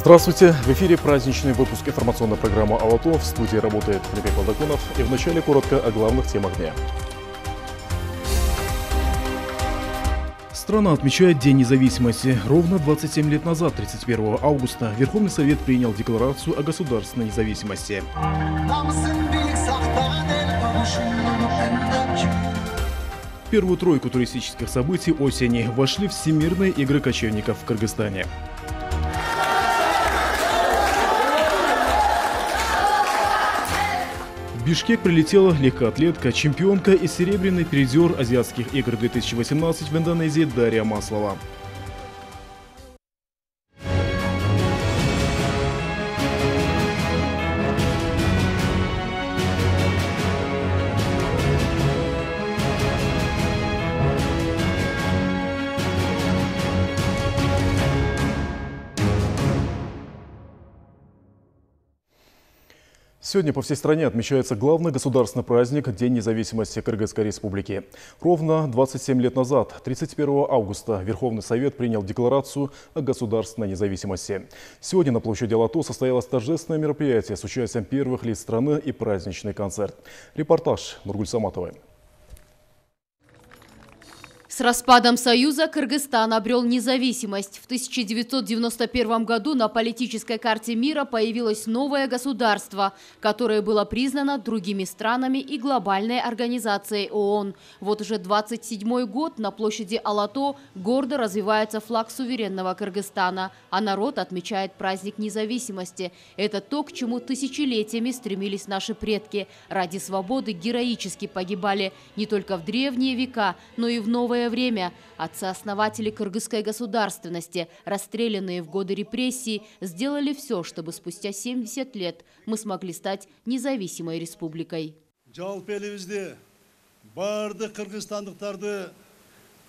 Здравствуйте! В эфире праздничный выпуск информационной программы «Алато». В студии работает Глеб Молдокунов. И вначале коротко о главных темах дня. Страна отмечает День независимости. Ровно 27 лет назад, 31 августа, Верховный Совет принял Декларацию о государственной независимости. В первую тройку туристических событий осени вошли Всемирные игры кочевников в Кыргызстане. В Бишкек прилетела легкоатлетка, чемпионка и серебряный призер Азиатских игр 2018 в Индонезии Дарья Маслова. Сегодня по всей стране отмечается главный государственный праздник – День независимости Кыргызской Республики. Ровно 27 лет назад, 31 августа, Верховный Совет принял Декларацию о государственной независимости. Сегодня на площади Алато состоялось торжественное мероприятие с участием первых лиц страны и праздничный концерт. Репортаж Нургуль Саматовой. С распадом Союза Кыргызстан обрел независимость. В 1991 году на политической карте мира появилось новое государство, которое было признано другими странами и глобальной организацией ООН. Вот уже 27-й год на площади Алато гордо развивается флаг суверенного Кыргызстана, а народ отмечает праздник независимости. Это то, к чему тысячелетиями стремились наши предки. Ради свободы героически погибали не только в древние века, но и в новое время. Отцы-основатели кыргызской государственности, расстрелянные в годы репрессий, сделали все, чтобы спустя 70 лет мы смогли стать независимой республикой. Барды кыргызстандыктарды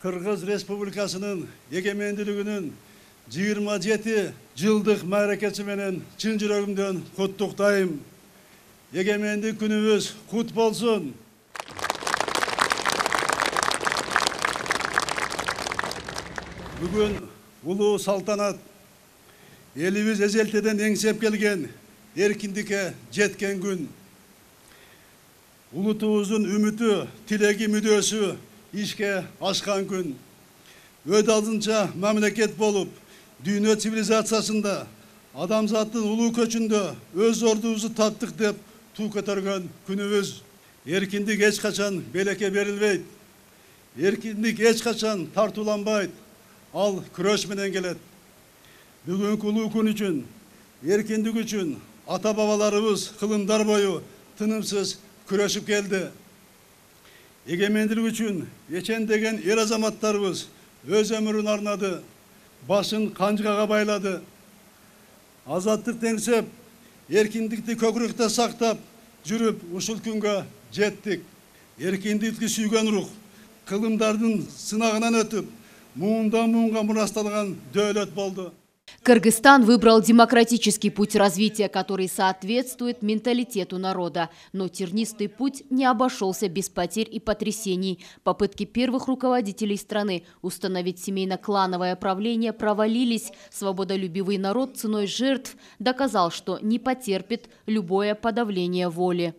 Кыргыз Республикасынын эгемендүүлүгүнүн 27 жылдык мааракеси менен чын жүрөгүмдөн куттуктайм. Эгемендик күнүбүз кут болсун. Бүгін улуу салтанат, элибиз эзелтеден эңсеп келген, эркиндикке жеткен күн. Улутубуздун үмүтү, тилеги, мүдөөсү ишке ашкан күн. Өт алдынча мамлекет болуп, дүйнө цивилизациясында, адамзаттын улуу көчүндө өз ордубузду таптык деп туу көтөргөн күнүбүз. Эркиндик эч качан белекке берилбейт. Эркиндик эч качан тартууланбайт. Ал күрөш менен келет. Бүгүнкү улуу күн үчүн, эркиндик үчүн ата-бабаларыбыз кылымдар бою тынымсыз күрөшүп келди. Эгемендүүлүк үчүн эчендеген эр азаматтарыбыз өз өмүрүн арнады, башын канжыгага байлады. Азаттык теңсеп, эркиндикти көкүрөктө сактап жүрүп ушул күнгө жеттик. Эркиндикти сүйгөн рух кылымдардын сынагынан өтүп, муунга мурасталган дөөлөт болду. Кыргызстан выбрал демократический путь развития, который соответствует менталитету народа. Но тернистый путь не обошелся без потерь и потрясений. Попытки первых руководителей страны установить семейно-клановое правление провалились. Свободолюбивый народ ценой жертв доказал, что не потерпит любое подавление воли.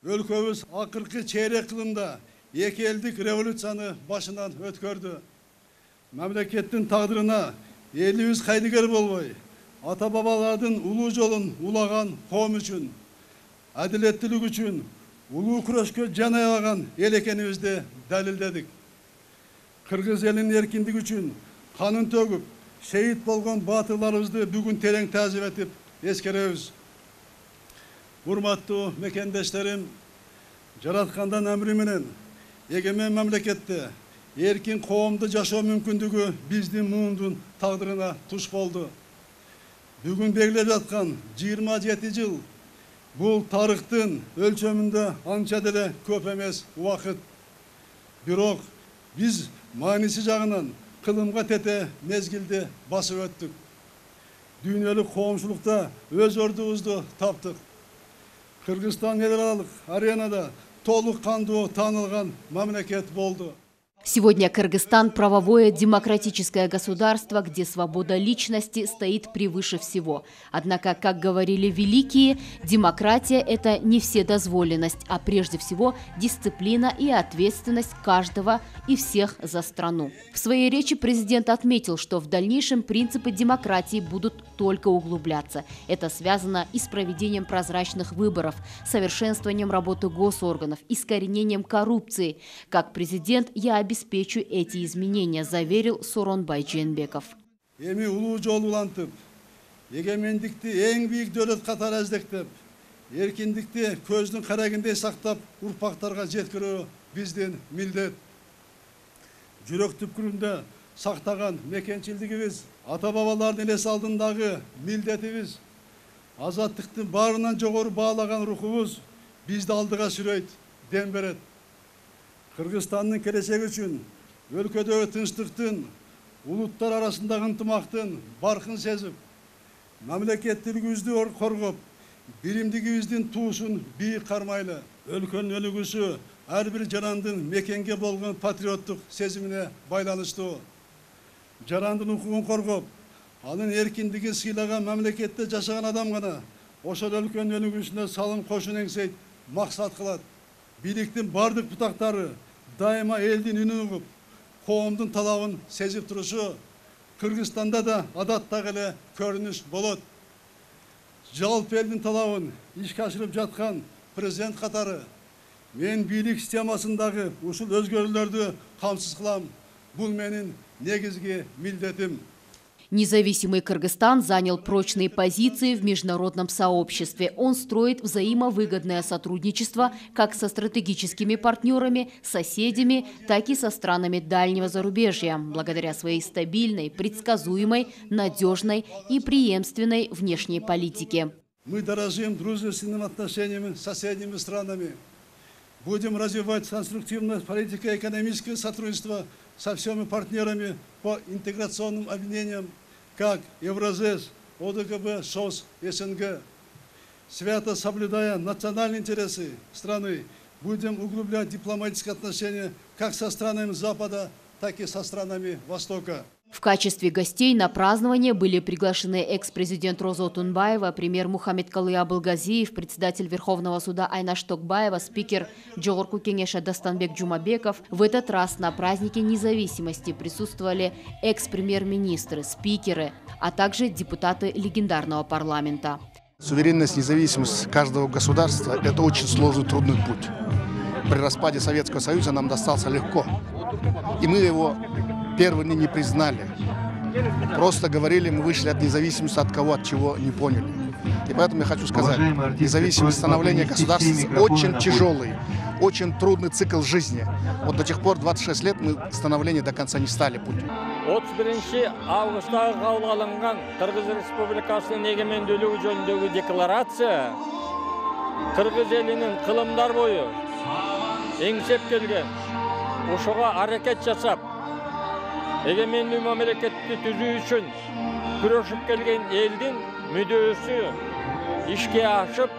Өлкөбүз акыркы чейрек кылымда эки элдик революцияны башынан өткөрдү. Мамлекеттин тагдырына элибиз кайдыгер болбой, ата-бабалардын улуу жолун улаган коом үчүн, адилеттүүлүк үчүн улуу күрөшкө жан аябаган эл экенибизди далилдедик. Кыргыз элинин эркиндиги үчүн канын төгүп, шейит болгон баатырларыбызды бүгүн терең таазим этип эскеребиз. Урматтуу мекендештерим, жараткандан әмри менен эгемен мамлекетте эркин коомду жашоо мүмкүндүгү биздин муундун тагдырына туш болду. Бүгүн белгилеп жаткан 27 жыл бул тарыхтын өлчөмүндө анча деле көп эмес убакыт. Бирок биз мааниси жагынан кылымга тете мезгилди басып өттүк. Дүйнөлүк коомчулукта өз ордубузду таптык. Кыргызстан эл аралык аренада толук кандуу таанылган мамлекет болду. Сегодня Кыргызстан – правовое демократическое государство, где свобода личности стоит превыше всего. Однако, как говорили великие, демократия – это не вседозволенность, а прежде всего дисциплина и ответственность каждого и всех за страну. В своей речи президент отметил, что в дальнейшем принципы демократии будут только углубляться. Это связано и с проведением прозрачных выборов, совершенствованием работы госорганов, искоренением коррупции. Как президент я обеспечу эти изменения, заверил Сооронбай Жээнбеков. Эми улуу жол улантып, эгемендикти эң бийик дөөлөт катары аздектеп, эркиндикти көздүн карагындей сактап, урпактарга жеткирүү биздин милдет. Жүрөк түпкүрүндө сактаган мекенчилдигибиз, ата-бабалардын эс алдындагы милдетибиз, азаттыктын баарынан жогору баалаган рухубуз бизди алдыга сүрөйт, дем берет. Кыргызстандын келечеги үчүн өлкөдөгү тынчтыктын, улуттар арасындагы ынтымактын баркын сезип, мамлекеттүүлүгүбүздү коргоп, биримдигибиздин туусун бийик кармайлы. Өлкөнүн өнүгүүсү ар бир жарандын мекенге болгон патриоттук сезимине байланыштуу. Жарандын укугун коргоп, анын эркиндигин сыйлаган мамлекетте жашаган адам гана ошол өлкөнүн өнүгүүсүнө салым кошун эңсейт, максат кылат. Бийликтин бардык бутактары дайыма элдин үнүн угуп, коомдун талабын сезип турушу Кыргызстанда да адаттагы эле көрүнүш болот. Жалпы элдин талабын ишке ашырып жаткан президент катары мен бийлик системасындагы ушул өзгөрүүлөрдү камсыз кылам. Бул менин негизги милдетим. Независимый Кыргызстан занял прочные позиции в международном сообществе. Он строит взаимовыгодное сотрудничество как со стратегическими партнерами, соседями, так и со странами дальнего зарубежья, благодаря своей стабильной, предсказуемой, надежной и преемственной внешней политике. Мы дорожим дружественными отношениями с соседними странами. Будем развивать конструктивное политико-экономическое сотрудничество со всеми партнерами по интеграционным объединениям, как Евразес, ОДКБ, ШОС, СНГ. Свято соблюдая национальные интересы страны, будем углублять дипломатические отношения как со странами Запада, так и со странами Востока. В качестве гостей на празднование были приглашены экс-президент Роза Отунбаева, премьер Мухаммедкалы Абылгазиев, председатель Верховного суда Айнаш Токбаева, спикер Жогорку кеңеша Дастанбек Джумабеков. В этот раз на празднике независимости присутствовали экс-премьер-министры, спикеры, а также депутаты легендарного парламента. Суверенность, независимость каждого государства – это очень сложный, трудный путь. При распаде Советского Союза нам достался легко, и мы его первыми не признали. Просто говорили, мы вышли от независимости, от кого, от чего не поняли. И поэтому я хочу сказать, независимость становления государства очень тяжелый, очень трудный цикл жизни. Вот до тех пор, 26 лет, мы становления до конца не стали путь. 31 августта кабыл алынган Кыргыз Республикасынын эгемендүүлүгү жөнүндөгү декларация Кыргыз элинин кылымдар бою эңсеп келген, ошого аракет жасап, эгемендүү мамлекетти түзүү үчүн күрөшүп келген элдин мүдөөсү ишке ашып,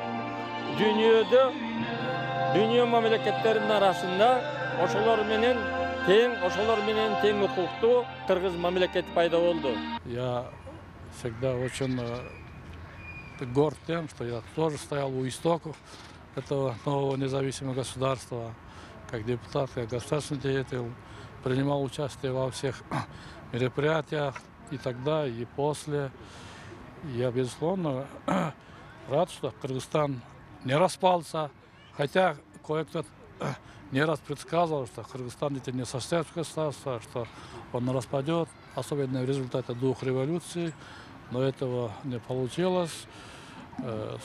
дүйнө мамлекеттеринин арасында ошолор менен тең укуктуу кыргыз мамлекети пайда болду. Я всегда очень горд тем, что я тоже стоял у истоков этого нового независимого государства, как депутат, как государственный деятель. Принимал участие во всех мероприятиях и тогда, и после. Я, безусловно, рад, что Кыргызстан не распался, хотя кое-кто не раз предсказывал, что Кыргызстан это не состоятельное государство, что он распадет, особенно в результате двух революций, но этого не получилось,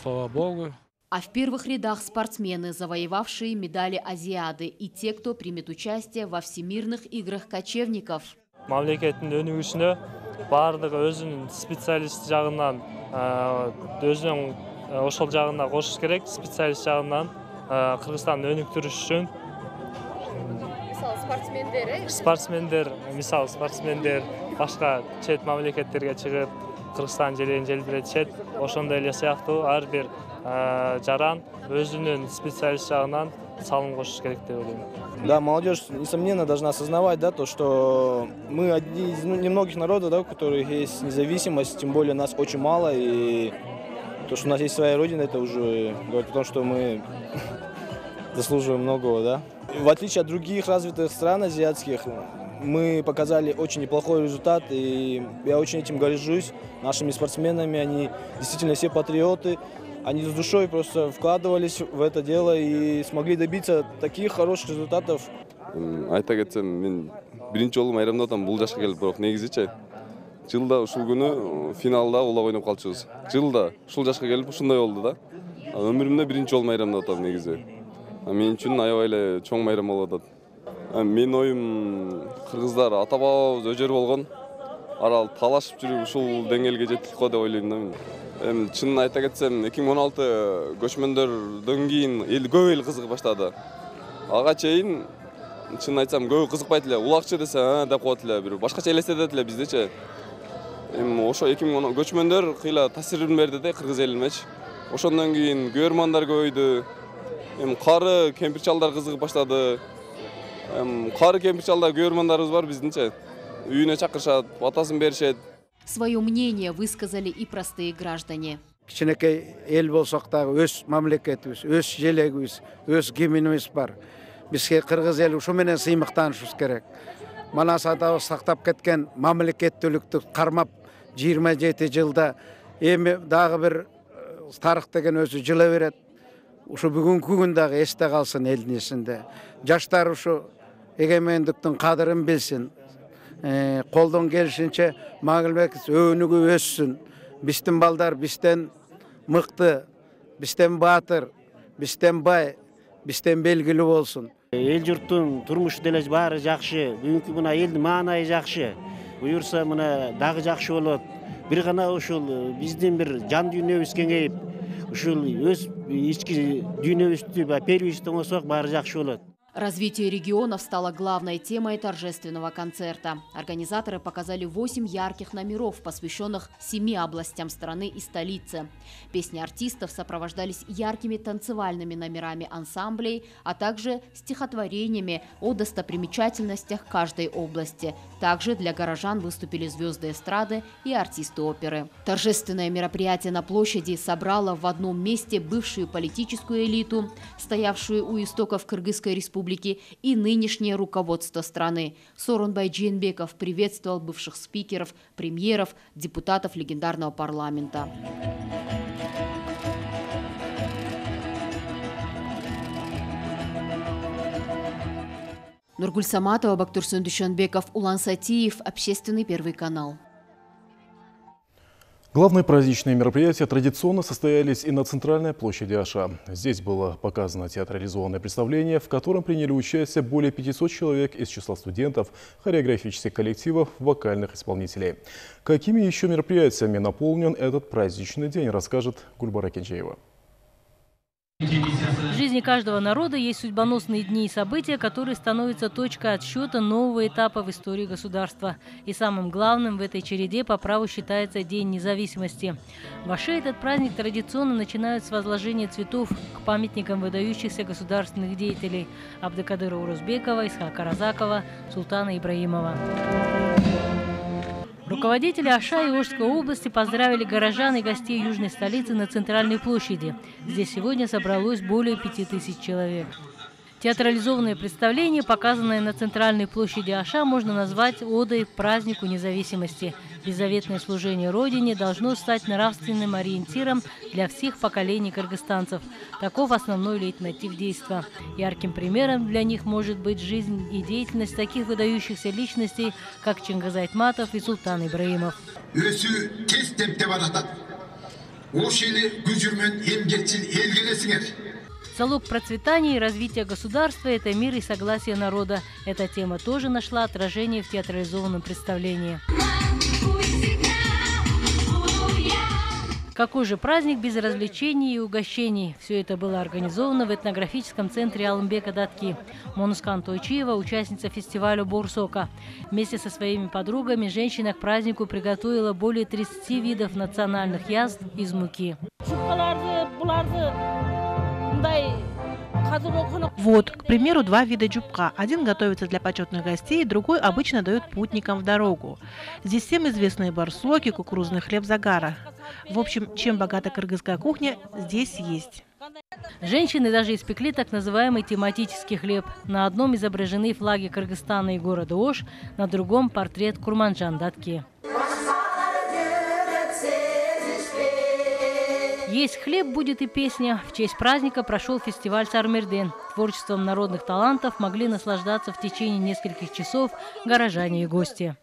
слава Богу. А в первых рядах спортсмены, завоевавшие медали Азиады, и те, кто примет участие во Всемирных играх кочевников. Мамлекеттин өнүгүүсүнө бардыгы өзүнүн специалист жагынан, өзүнүн ошол жагына кошуш керек, специалист жагынан Кыргызстанды өнүктүрүш үчүн. Спортсмендер башка чет мамлекеттерге чыгып, Кыргызстан жерин желбиретишет. Ошондой эле сыяктуу ар бир жаран өзүнүн специалист жагынан салым кошуш керек деп ойлойм. Да, молодежь, несомненно, должна осознавать, да, то, что мы одни из немногих народов, да, у которых есть независимость, тем более нас очень мало, и то, что у нас есть своя родина, это уже говорит о том, что мы заслуживаем многого, да. В отличие от других развитых стран азиатских, мы показали очень неплохой результат, и я очень этим горжусь нашими спортсменами, они действительно все патриоты. Они с душой просто вкладывались в это дело и смогли добиться таких хороших результатов. Айта кетсем, мен биринчи жолу майрамда атам бул жашка келип, бирок негизичи жылда ушул күнү финалда улап ойноп калчубуз. Жылда ушул жашка келип ушундай болду да. Өмүрүмдө биринчи жолу майрамда атам негизи. Мен үчүн аябай эле чоң майрам болуп атат. Менин оюм кыргыздар ата бабабыз өжөр болгон. Арал талашып жүрүп ушул деңгээлге жеттик го деп ойлойм да мен. Чынын айта кетсем, 2016 көчмөндөрдөн кийин көп эл кызыгып баштады. Ага чейин чынын айтсам көп кызыкпайт эле. Улакчы десе, деп коет эле, бир башкача элестетет эле биздечи. Ошо 2010 көчмөндөр кыйла таасирин берди да кыргыз элине. Ошондон кийин көрмандар көбөйдү. Кары кемпир-чалдар кызыгып баштады. Кары кемпир-чалдар көрмандарыбыз бар биздинчи. Үйүнө чакырышат, батасын беришет. Свое мнение высказали и простые граждане. Кичинекей эл болсок дагы өз мамлекетибиз, өз желегибиз, өз гимнибиз бар. Бизге кыргыз эли ушу менен сыймыктанышыбыз керек. Манас атабыз сактап кеткен мамлекеттүүлүктү кармап 27 жылда эми дагы бир тарых деген өзү жыла берет. Ушу бүгүнкү күн дагы эсте калсын элдин эсинде. Жаштар ушу эгемендиктин кадырын билсин. Колдон келишинче мамлекет өнүгүп өссүн. Биздин балдар бизден мыкты, бизден баатыр, бизден бай, бизден белгилүү болсун. Эл журттун турмушу деле баары жакшы. Бүгүнкү мына элдин маанайы жакшы. Буюрса мына дагы жакшы болот. Бир гана ушул биздин бир жан дүйнөбүз кеңейип, ушул өз ички дүйнөбүздү первичтен болсок баары жакшы болот. Развитие регионов стало главной темой торжественного концерта. Организаторы показали 8 ярких номеров, посвященных 7 областям страны и столице. Песни артистов сопровождались яркими танцевальными номерами ансамблей, а также стихотворениями о достопримечательностях каждой области. Также для горожан выступили звезды эстрады и артисты оперы. Торжественное мероприятие на площади собрало в одном месте бывшую политическую элиту, стоявшую у истоков Кыргызской республики, и нынешнее руководство страны. Сооронбай Жээнбеков приветствовал бывших спикеров, премьеров, депутатов легендарного парламента. Нургуль Саматова, Бактурсун Душанбеков, Улан Сатиев, Общественный первый канал. Главные праздничные мероприятия традиционно состоялись и на центральной площади Аша. Здесь было показано театрализованное представление, в котором приняли участие более 500 человек из числа студентов, хореографических коллективов, вокальных исполнителей. Какими еще мероприятиями наполнен этот праздничный день, расскажет Гульбара Кенжеева. В жизни каждого народа есть судьбоносные дни и события, которые становятся точкой отсчета нового этапа в истории государства. И самым главным в этой череде по праву считается День независимости. В Аше этот праздник традиционно начинают с возложения цветов к памятникам выдающихся государственных деятелей Абдыкадыра Урузбекова, Исхака Разакова, Султана Ибраимова. Руководители Аша и Ошской области поздравили горожан и гостей южной столицы на центральной площади. Здесь сегодня собралось более 5000 человек. Театрализованное представление, показанное на центральной площади Аша, можно назвать одой к празднику независимости. Беззаветное служение Родине должно стать нравственным ориентиром для всех поколений кыргызстанцев. Таков основной лейтмотив действа. Ярким примером для них может быть жизнь и деятельность таких выдающихся личностей, как Чингиз Айтматов и Султан Ибраимов. Залог процветания и развития государства – это мир и согласие народа. Эта тема тоже нашла отражение в театрализованном представлении. Какой же праздник без развлечений и угощений? Все это было организовано в этнографическом центре Алымбека Датки. Монускан Тойчиева – участница фестиваля Борсока. Вместе со своими подругами женщина к празднику приготовила более 30 видов национальных яств из муки. Вот, к примеру, два вида джубка. Один готовится для почетных гостей, другой обычно дают путникам в дорогу. Здесь всем известные барсоки, кукурузный хлеб загара. В общем, чем богата кыргызская кухня, здесь есть. Женщины даже испекли так называемый тематический хлеб. На одном изображены флаги Кыргызстана и города Ош, на другом портрет Курманжан Датки. Есть хлеб, будет и песня. В честь праздника прошел фестиваль Сармерден. Творчеством народных талантов могли наслаждаться в течение нескольких часов горожане и гости.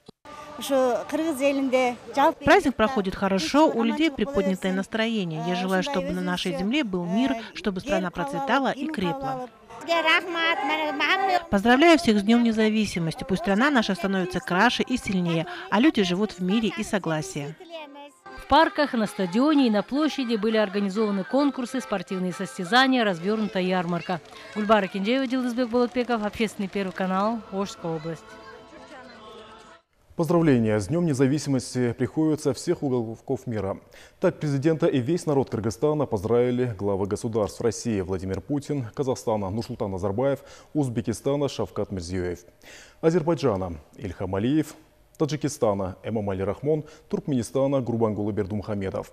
Праздник проходит хорошо, у людей приподнятое настроение. Я желаю, чтобы на нашей земле был мир, чтобы страна процветала и крепла. Поздравляю всех с Днем независимости. Пусть страна наша становится краше и сильнее, а люди живут в мире и согласии. В парках, на стадионе и на площади были организованы конкурсы, спортивные состязания, развернута ярмарка. Гульбара Кинджеева, Дилдызбек Болотбеков, Общественный первый канал, Ошская область. Поздравления с Днем независимости приходят со всех уголков мира. Так президента и весь народ Кыргызстана поздравили главы государств России Владимир Путин, Казахстана Нурсултан Назарбаев, Узбекистана Шавкат Мирзиёев, Азербайджана Ильхам Алиев, Таджикистана Эмомали Рахмон, Туркменистана Гурбангулы Бердумухамедов,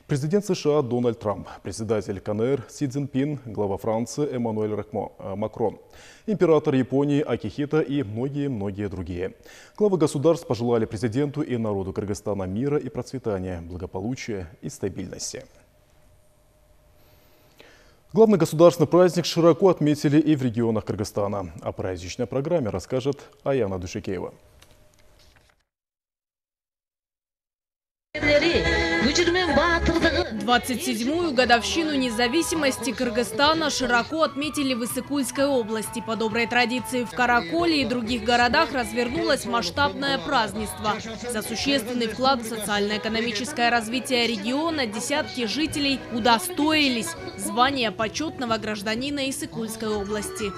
президент США Дональд Трамп, председатель КНР Си Цзиньпин, глава Франции Эммануэль Макрон, император Японии Акихито и многие-многие другие. Главы государств пожелали президенту и народу Кыргызстана мира и процветания, благополучия и стабильности. Главный государственный праздник широко отметили и в регионах Кыргызстана. О праздничной программе расскажет Аяна Душикеева. 27-ю годовщину независимости Кыргызстана широко отметили в Иссык-Кульской области. По доброй традиции в Караколе и других городах развернулось масштабное празднество. За существенный вклад в социально-экономическое развитие региона десятки жителей удостоились звания почетного гражданина Иссык-Кульской области.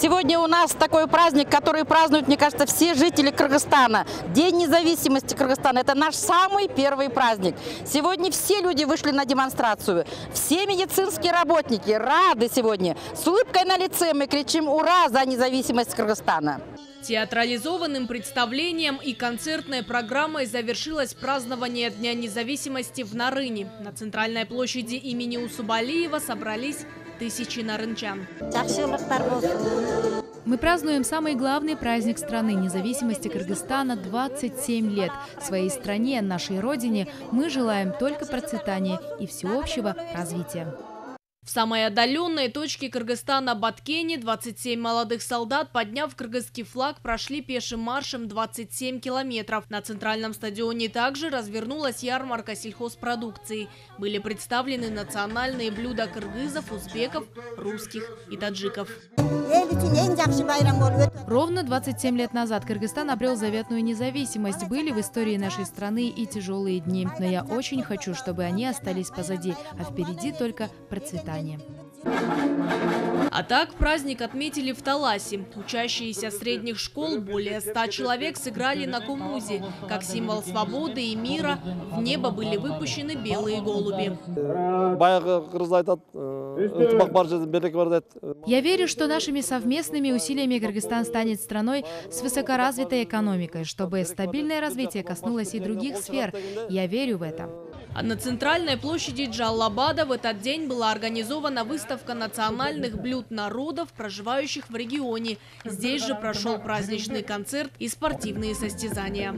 Сегодня у нас такой праздник, который празднуют, мне кажется, все жители Кыргызстана. День независимости Кыргызстана – это наш самый первый праздник. Сегодня все люди вышли на демонстрацию. Все медицинские работники рады сегодня. С улыбкой на лице мы кричим «Ура!» за независимость Кыргызстана. Театрализованным представлением и концертной программой завершилось празднование Дня независимости в Нарыне. На центральной площади имени Усубалиева собрались тысячи нарынчан. Мы празднуем самый главный праздник страны независимости Кыргызстана 27 лет. Своей стране, нашей родине мы желаем только процветания и всеобщего развития. В самой отдаленной точке Кыргызстана Баткене 27 молодых солдат, подняв кыргызский флаг, прошли пешим маршем 27 километров. На центральном стадионе также развернулась ярмарка сельхозпродукции. Были представлены национальные блюда кыргызов, узбеков, русских и таджиков. Ровно 27 лет назад Кыргызстан обрел заветную независимость. Были в истории нашей страны и тяжелые дни. Но я очень хочу, чтобы они остались позади, а впереди только процветание. А так праздник отметили в Таласе. Учащиеся средних школ, более 100 человек, сыграли на кумузе. Как символ свободы и мира в небо были выпущены белые голуби. Я верю, что нашими совместными усилиями Кыргызстан станет страной с высокоразвитой экономикой, чтобы стабильное развитие коснулось и других сфер. Я верю в это. А на центральной площади Джаллабада в этот день была организована выставка национальных блюд народов, проживающих в регионе. Здесь же прошел праздничный концерт и спортивные состязания.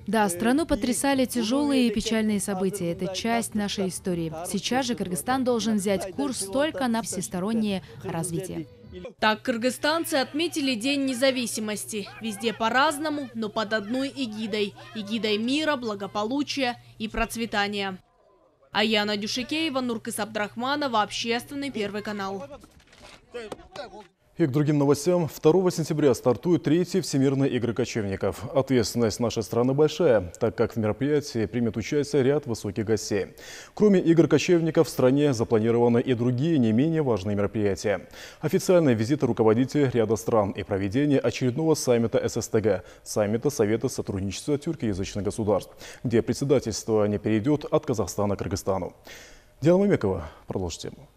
Да, страну потрясали тяжелые и печальные события. Это часть нашей истории. Сейчас же Кыргызстан должен взять курс только на всестороннее развитие. Так кыргызстанцы отметили День независимости. Везде по-разному, но под одной эгидой. Эгидой мира, благополучия и процветания. Аяна Душикеева, Нуркыс Абдрахманова, Общественный первый канал. И к другим новостям. 2 сентября стартуют 3-й Всемирные игры кочевников. Ответственность нашей страны большая, так как в мероприятии примет участие ряд высоких гостей. Кроме игр кочевников, в стране запланированы и другие не менее важные мероприятия. Официальные визиты руководителей ряда стран и проведение очередного саммита ССТГ, саммита Совета сотрудничества тюркоязычных государств, где председательство не перейдет от Казахстана к Кыргызстану. Диана Мамекова продолжит тему.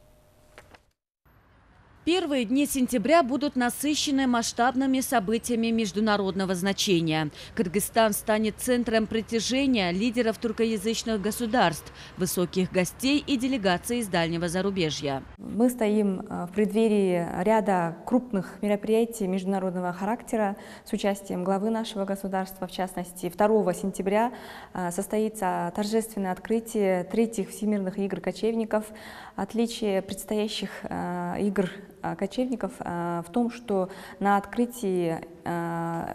Первые дни сентября будут насыщены масштабными событиями международного значения. Кыргызстан станет центром притяжения лидеров тюркоязычных государств, высоких гостей и делегаций из дальнего зарубежья. Мы стоим в преддверии ряда крупных мероприятий международного характера с участием главы нашего государства. В частности, 2 сентября состоится торжественное открытие 3-х Всемирных игр кочевников. Отличие предстоящих игр кочевников в том, что на открытии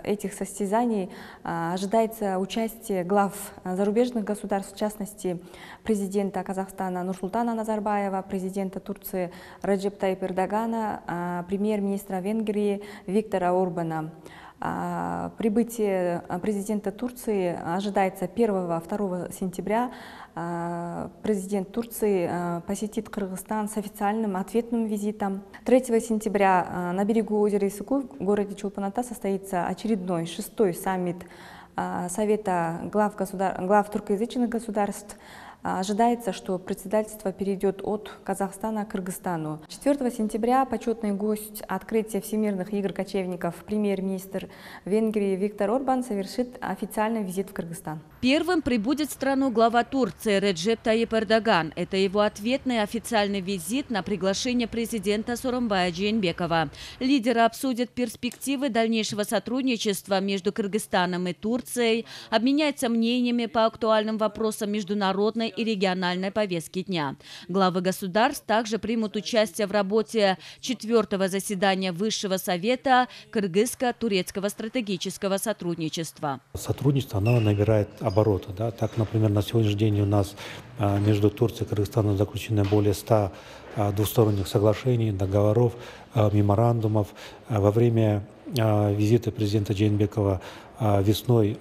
этих состязаний ожидается участие глав зарубежных государств, в частности, президента Казахстана Нурсултана Назарбаева, президента Турции Реджеп Тайип Эрдогана, премьер-министра Венгрии Виктора Орбана. Прибытие президента Турции ожидается 1-2 сентября. Президент Турции посетит Кыргызстан с официальным ответным визитом. 3 сентября на берегу озера Исыкуль в городе Чолпан-Ата состоится очередной 6-й саммит Совета глав тюркоязычных государств. Ожидается, что председательство перейдет от Казахстана к Кыргызстану. 4 сентября почетный гость открытия Всемирных игр кочевников, премьер-министр Венгрии Виктор Орбан совершит официальный визит в Кыргызстан. Первым прибудет в страну глава Турции Реджеп Тайип Эрдоган. Это его ответный официальный визит на приглашение президента Сооронбая Жээнбекова. Лидеры обсудят перспективы дальнейшего сотрудничества между Кыргызстаном и Турцией, обменяются мнениями по актуальным вопросам международной и региональной повестки дня. Главы государств также примут участие в работе 4-го заседания Высшего совета Кыргызско-турецкого стратегического сотрудничества. Сотрудничество оно набирает обороты. Да? Так, например, на сегодняшний день у нас между Турцией и Кыргызстаном заключено более 100 двусторонних соглашений, договоров, меморандумов. Во время визита президента Жээнбекова весной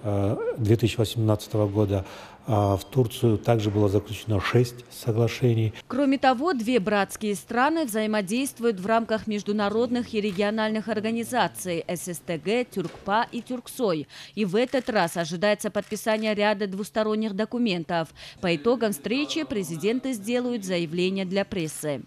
2018 года в Турцию также было заключено 6 соглашений. Кроме того, 2 братские страны взаимодействуют в рамках международных и региональных организаций ССТГ, Тюркпа и Тюрксой. И в этот раз ожидается подписание ряда двусторонних документов. По итогам встречи президенты сделают заявление для прессы.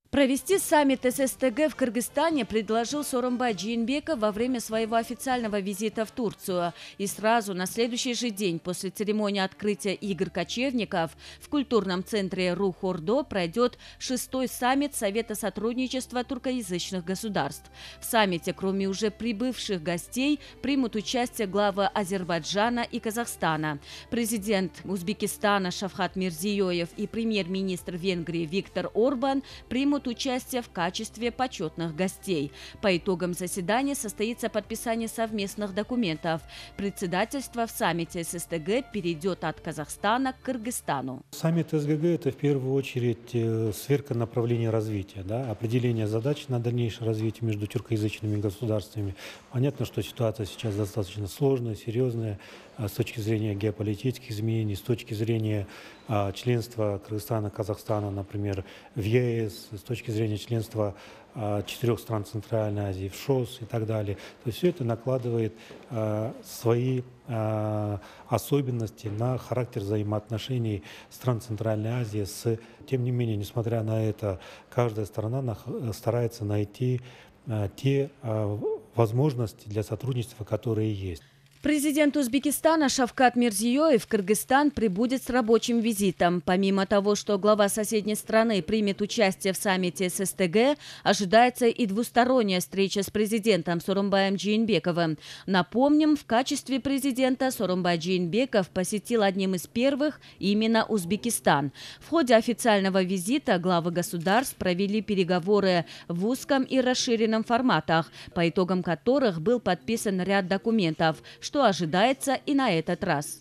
Провести саммит ССТГ в Кыргызстане предложил Сооронбай Жээнбеков во время своего официального визита в Турцию. И сразу на следующий же день после церемонии открытия игр кочевников в культурном центре Рух-Ордо пройдет 6-й саммит Совета сотрудничества тюркоязычных государств. В саммите, кроме уже прибывших гостей, примут участие главы Азербайджана и Казахстана. Президент Узбекистана Шавкат Мирзиёев и премьер-министр Венгрии Виктор Орбан примут участие в качестве почетных гостей. По итогам заседания состоится подписание совместных документов. Председательство в саммите ССТГ перейдет от Казахстана к Кыргызстану. Саммит СГГ – это в первую очередь сверка направления развития, да, определение задач на дальнейшее развитие между тюркоязычными государствами. Понятно, что ситуация сейчас достаточно сложная, серьезная с точки зрения геополитических изменений, с точки зрения членства Кыргызстана, Казахстана, например, в ЕС, с точки зрения членства 4 стран Центральной Азии в ШОС и так далее. То есть все это накладывает свои особенности на характер взаимоотношений стран Центральной Азии. Тем не менее, несмотря на это, каждая сторона старается найти те возможности для сотрудничества, которые есть. Президент Узбекистана Шавкат Мирзиёев в Кыргызстан прибудет с рабочим визитом. Помимо того, что глава соседней страны примет участие в саммите ССТГ, ожидается и двусторонняя встреча с президентом Сооронбаем Жээнбековым. Напомним, в качестве президента Сооронбай Жээнбеков посетил одним из первых именно Узбекистан. В ходе официального визита главы государств провели переговоры в узком и расширенном форматах, по итогам которых был подписан ряд документов, что ожидается и на этот раз.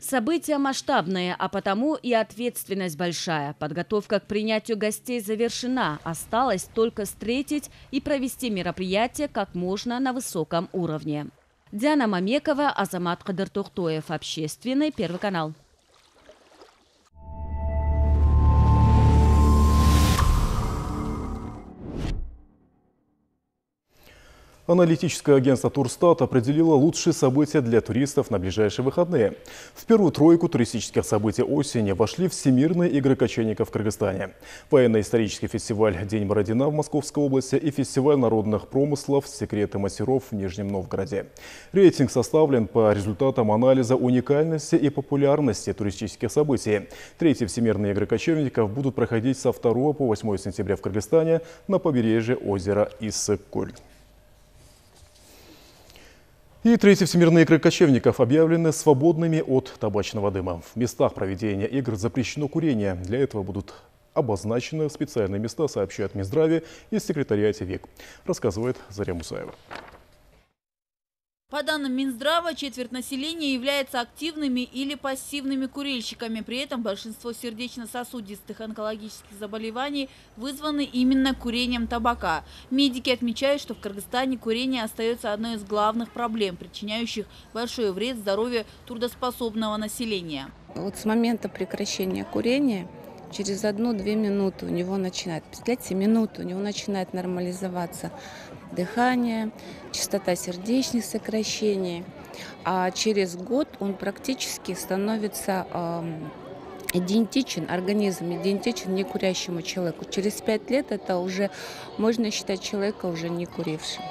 События масштабные, а потому и ответственность большая. Подготовка к принятию гостей завершена. Осталось только встретить и провести мероприятие как можно на высоком уровне. Диана Мамекова, Азамат Кадыртухтоев. Общественный, Первый канал. Аналитическое агентство «Турстат» определило лучшие события для туристов на ближайшие выходные. В первую тройку туристических событий осени вошли Всемирные игры кочевников в Кыргызстане, военно-исторический фестиваль «День Бородина» в Московской области и фестиваль народных промыслов «Секреты мастеров» в Нижнем Новгороде. Рейтинг составлен по результатам анализа уникальности и популярности туристических событий. Третьи Всемирные игры кочевников будут проходить со 2 по 8 сентября в Кыргызстане на побережье озера Иссык-Куль. И третьи Всемирные игры кочевников объявлены свободными от табачного дыма. В местах проведения игр запрещено курение. Для этого будут обозначены специальные места, сообщает Минздраве и секретариате ВИК, рассказывает Заря Мусаева. По данным Минздрава, четверть населения является активными или пассивными курильщиками. При этом большинство сердечно-сосудистых онкологических заболеваний вызваны именно курением табака. Медики отмечают, что в Кыргызстане курение остается одной из главных проблем, причиняющих большой вред здоровью трудоспособного населения. Вот с момента прекращения курения через 1-2 минуты у него начинает, представляете, минуту у него начинает нормализоваться дыхание, частота сердечных сокращений, а через год он практически становится идентичен, организм идентичен некурящему человеку. Через 5 лет это уже можно считать человека уже не курившим.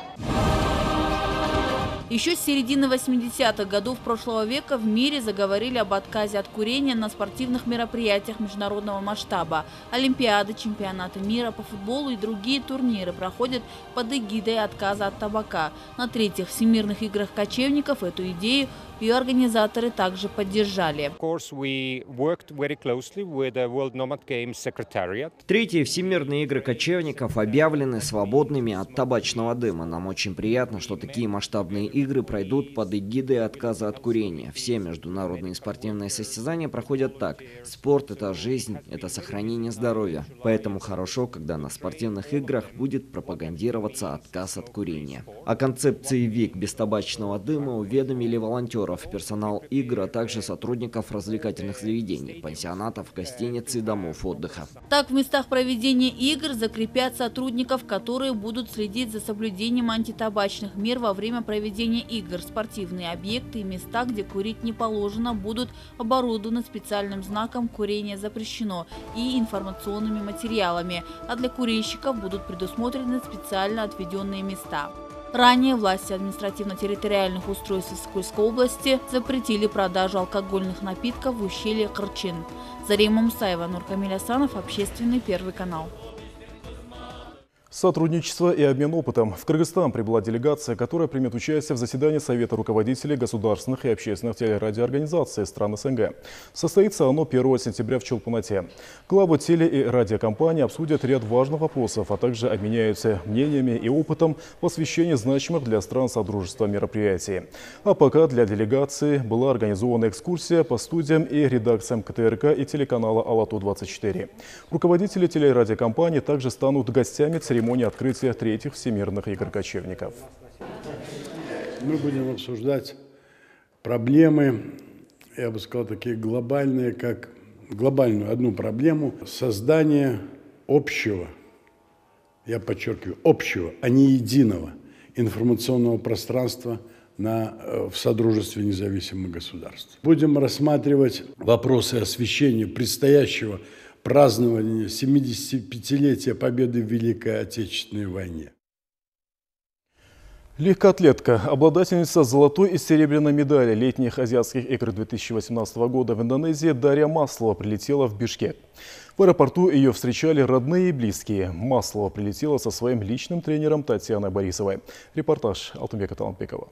Еще с середины 80-х годов прошлого века в мире заговорили об отказе от курения на спортивных мероприятиях международного масштаба. Олимпиады, чемпионаты мира по футболу и другие турниры проходят под эгидой отказа от табака. На третьих Всемирных играх кочевников эту идею ее организаторы также поддержали. Третьи Всемирные игры кочевников объявлены свободными от табачного дыма. Нам очень приятно, что такие масштабные игры пройдут под эгидой отказа от курения. Все международные спортивные состязания проходят так. Спорт – это жизнь, это сохранение здоровья. Поэтому хорошо, когда на спортивных играх будет пропагандироваться отказ от курения. О концепции ВИК без табачного дыма уведомили волонтеров, персонал игр, а также сотрудников развлекательных заведений, пансионатов, гостиниц и домов отдыха. Так, в местах проведения игр закрепят сотрудников, которые будут следить за соблюдением антитабачных мер во время проведения игр. Спортивные объекты и места, где курить не положено, будут оборудованы специальным знаком «Курение запрещено» и информационными материалами, а для курильщиков будут предусмотрены специально отведенные места. Ранее власти административно-территориальных устройств Иссык-Кульской области запретили продажу алкогольных напитков в ущелье Кырчин. Заря Мусаева, Нуркамиль Асанов, Общественный, Первый канал. Сотрудничество и обмен опытом. В Кыргызстан прибыла делегация, которая примет участие в заседании Совета руководителей государственных и общественных телерадиоорганизаций стран СНГ. Состоится оно 1 сентября в Чолпонате. Главы теле- и радиокомпаний обсудят ряд важных вопросов, а также обменяются мнениями и опытом в освещении значимых для стран Содружества мероприятий. А пока для делегации была организована экскурсия по студиям и редакциям КТРК и телеканала «АЛАТУ-24». Руководители теле- и радиокомпаний также станут гостями церемонии открытия третьих Всемирных игр кочевников. Мы будем обсуждать проблемы, я бы сказал, такие глобальные, как глобальную одну проблему создания общего, я подчеркиваю, общего, а не единого информационного пространства в Содружестве независимых государств. Будем рассматривать вопросы освещения предстоящего празднования 75-летия победы в Великой Отечественной войне. Легкоатлетка, обладательница золотой и серебряной медали летних азиатских игр 2018 года в Индонезии Дарья Маслова прилетела в Бишкек. В аэропорту ее встречали родные и близкие. Маслова прилетела со своим личным тренером Татьяной Борисовой. Репортаж Алтынбека Талантбекова.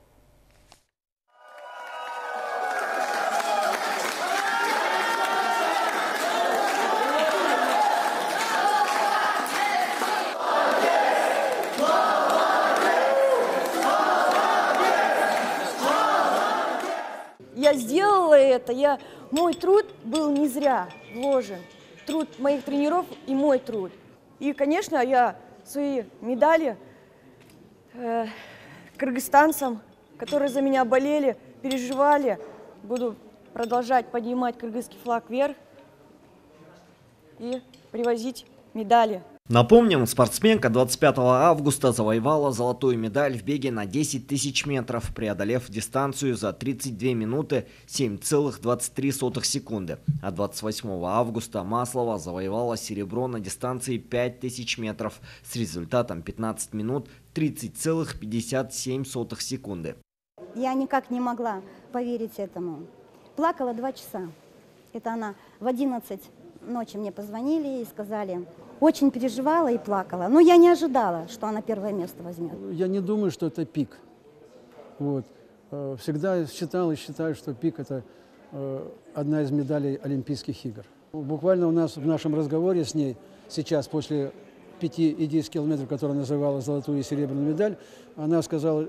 я сделала это, мой труд был не зря вложен. Труд моих тренеров и мой труд. И, конечно, я свои медали кыргызстанцам, которые за меня болели, переживали, буду продолжать поднимать кыргызский флаг вверх и привозить медали. Напомним, спортсменка 25 августа завоевала золотую медаль в беге на 10 тысяч метров, преодолев дистанцию за 32 минуты 7,23 секунды. А 28 августа Маслова завоевала серебро на дистанции 5000 метров с результатом 15 минут 30,57 секунды. Я никак не могла поверить этому. Плакала 2 часа. Это она в 11 ночи мне позвонили и сказали... Очень переживала и плакала, но я не ожидала, что она первое место возьмет. Я не думаю, что это пик. Вот. Всегда считал и считаю, что пик – это одна из медалей Олимпийских игр. Буквально у нас в нашем разговоре с ней сейчас, после 5 и 10 километров, которые называла золотую и серебряную медаль, она сказала: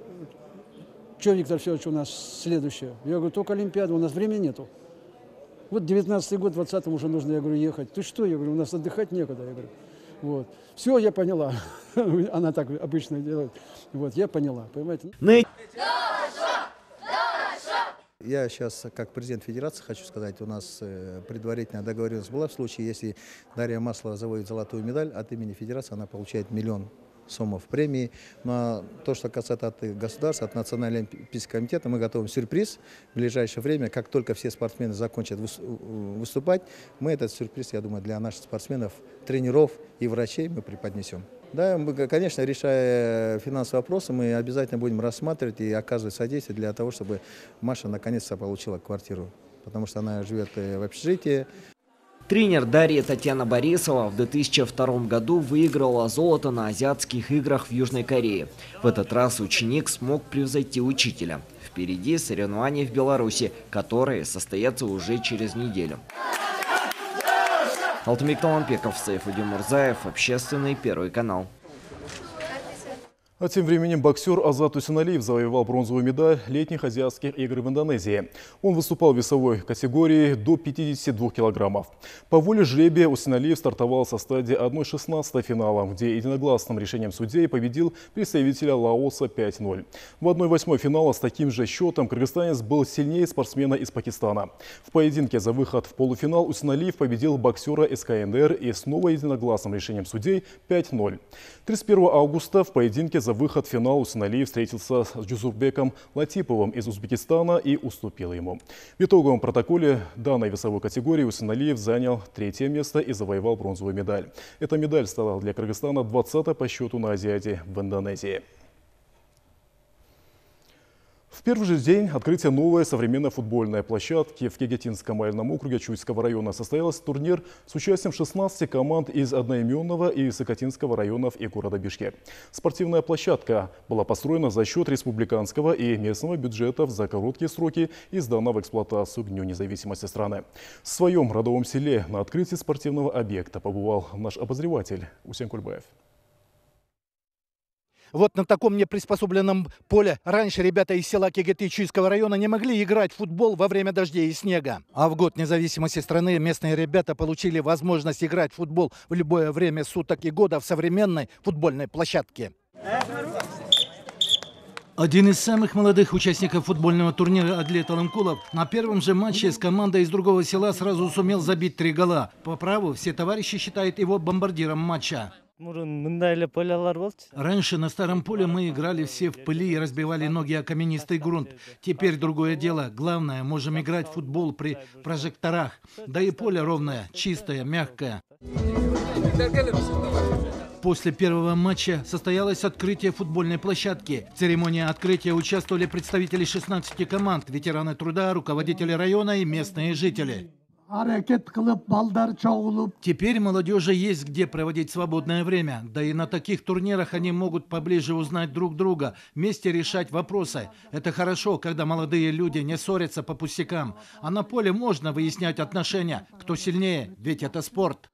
что, Виктор Федорович, у нас следующее? Я говорю: только Олимпиада, у нас времени нету. Вот 19-й год, 20-м уже нужно, я говорю, ехать. Ты что? Я говорю, у нас отдыхать некуда. Я говорю, вот. Все, я поняла. Она так обычно делает. Вот, я поняла, понимаете? Я сейчас, как президент федерации, хочу сказать, у нас предварительная договоренность была в случае, если Дарья Маслова завоюет золотую медаль, от имени федерации она получает 1 миллион суммов премии. Но то, что касается от государства, от Национального олимпийского комитета, мы готовим сюрприз в ближайшее время. Как только все спортсмены закончат выступать, мы этот сюрприз, я думаю, для наших спортсменов, тренеров и врачей мы преподнесем. Да, мы, конечно, решая финансовые вопросы, мы обязательно будем рассматривать и оказывать содействие для того, чтобы Маша наконец-то получила квартиру, потому что она живет в общежитии. Тренер Дарья Татьяна Борисова в 2002 году выиграла золото на Азиатских играх в Южной Корее. В этот раз ученик смог превзойти учителя. Впереди соревнования в Беларуси, которые состоятся уже через неделю. Алтынбек Таланбеков, Сайфудин Мурзаев, Общественный, Первый канал. А тем временем боксер Азат Усиналиев завоевал бронзовую медаль летних азиатских игр в Индонезии. Он выступал в весовой категории до 52 килограммов. По воле жребия Усиналиев стартовал со стадии 1/16 финала, где единогласным решением судей победил представителя Лаоса 5-0. В 1/8 финала с таким же счетом кыргызстанец был сильнее спортсмена из Пакистана. В поединке за выход в полуфинал Усиналиев победил боксера СКНДР и снова единогласным решением судей 5-0. 31 августа в поединке за выход в финал Усиналиев встретился с Джузурбеком Латиповым из Узбекистана и уступил ему. В итоговом протоколе данной весовой категории Усиналиев занял 3-е место и завоевал бронзовую медаль. Эта медаль стала для Кыргызстана 20-й по счету на Азиаде в Индонезии. В первый же день открытия новой современной футбольной площадки в Кегетинском аэльном округе Чуйского района состоялся турнир с участием 16 команд из одноименного и Сокотинского районов и города Бишкек. Спортивная площадка была построена за счет республиканского и местного бюджетов за короткие сроки и сдана в эксплуатацию к Дню независимости страны. В своем родовом селе на открытии спортивного объекта побывал наш обозреватель Усен Кульбаев. Вот на таком неприспособленном поле раньше ребята из села Кегеты Чуйского района не могли играть в футбол во время дождей и снега. А в год независимости страны местные ребята получили возможность играть в футбол в любое время суток и года в современной футбольной площадке. Один из самых молодых участников футбольного турнира Адлет Алымкулов на первом же матче с командой из другого села сразу сумел забить 3 гола. По праву все товарищи считают его бомбардиром матча. Раньше на старом поле мы играли все в пыли и разбивали ноги о каменистый грунт. Теперь другое дело. Главное, можем играть в футбол при прожекторах. Да и поле ровное, чистое, мягкое. После первого матча состоялось открытие футбольной площадки. В церемонии открытия участвовали представители 16 команд, ветераны труда, руководители района и местные жители. Теперь молодежи есть где проводить свободное время. Да и на таких турнирах они могут поближе узнать друг друга, вместе решать вопросы. Это хорошо, когда молодые люди не ссорятся по пустякам. А на поле можно выяснять отношения. Кто сильнее, ведь это спорт.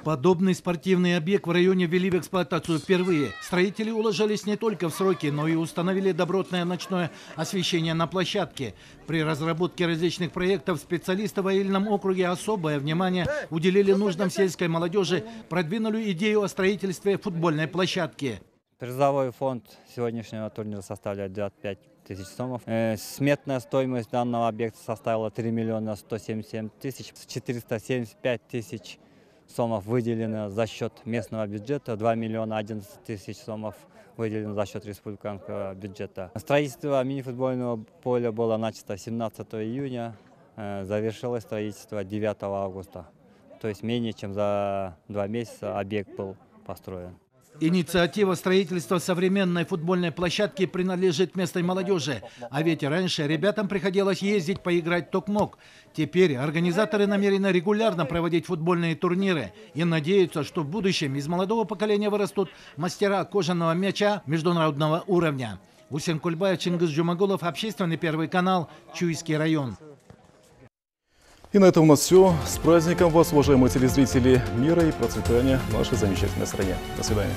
Подобный спортивный объект в районе ввели в эксплуатацию впервые. Строители уложились не только в сроки, но и установили добротное ночное освещение на площадке. При разработке различных проектов специалисты в Аильном округе особое внимание уделили нуждам сельской молодежи, продвинули идею о строительстве футбольной площадки. Призовой фонд сегодняшнего турнира составляет 25 тысяч сомов. Сметная стоимость данного объекта составила 3 миллиона 177 тысяч. 475 тысяч сомов выделено за счет местного бюджета, 2 миллиона 11 тысяч сомов выделено за счет республиканского бюджета. Строительство мини-футбольного поля было начато 17 июня, завершилось строительство 9 августа. То есть менее чем за 2 месяца объект был построен. Инициатива строительства современной футбольной площадки принадлежит местной молодежи. А ведь раньше ребятам приходилось ездить поиграть в токмок. Теперь организаторы намерены регулярно проводить футбольные турниры и надеются, что в будущем из молодого поколения вырастут мастера кожаного мяча международного уровня. Усен Кульбаев, Чингис Джумагулов, Общественный первый канал, Чуйский район. И на этом у нас все. С праздником вас, уважаемые телезрители, мира и процветания в нашей замечательной стране. До свидания.